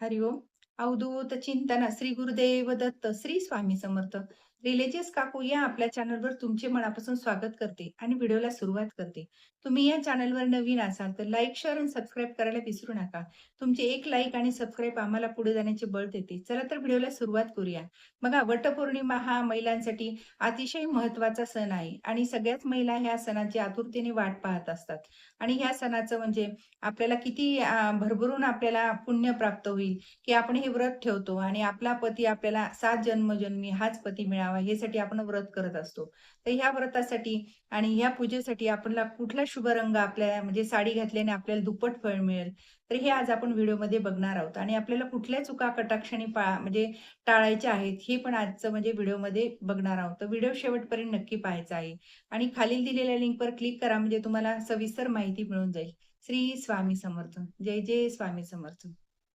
हरिओम. अवधूत चिंतन श्री गुरुदेव दत्त श्री स्वामी समर्थ. रिलेजियस काकू या आपल्या चॅनलवर तुमचे मनापासून स्वागत करते आणि व्हिडिओला सुरुवात करते. तुम्ही या चॅनलवर नवीन असाल तर लाईक, शेअर आणि सबस्क्राईब करायला विसरू नका. तुमचे एक लाईक आणि सबस्क्राईब आम्हाला पुढे जाण्याचे बळ देते. चला तर व्हिडिओला सुरुवात करूया. बघा, वटपौर्णिमा हा महिलांसाठी अतिशय महत्त्वाचा सण आहे आणि सगळ्याच महिला ह्या सणाची आतुरतेने वाट पाहत असतात. आणि ह्या सणाचं म्हणजे आपल्याला किती भरभरून आपल्याला पुण्य प्राप्त होईल, की आपण हे व्रत ठेवतो आणि आपला पती आपल्याला 7 जन्मोजन्मी हाच पती मिळावा यासाठी आपण व्रत करत असतो. तर ह्या व्रतासाठी आणि ह्या पूजेसाठी आपल्याला कुठला शुभ रंग आपल्या म्हणजे साडी घातल्याने आपल्याला दुप्पट फळ मिळेल. तर हे आज आपण व्हिडिओमध्ये बघणार आहोत आणि आपल्याला कुठल्या चुका कटाक्षाने म्हणजे टाळायच्या आहेत, हे पण आजचं म्हणजे व्हिडिओमध्ये बघणार आहोत. तर व्हिडिओ शेवटपर्यंत नक्की पाहायचा आहे आणि खालील दिलेल्या लिंकवर क्लिक करा म्हणजे तुम्हाला सविस्तर माहिती मिळून जाईल. श्री स्वामी समर्थ. जय जय स्वामी समर्थ.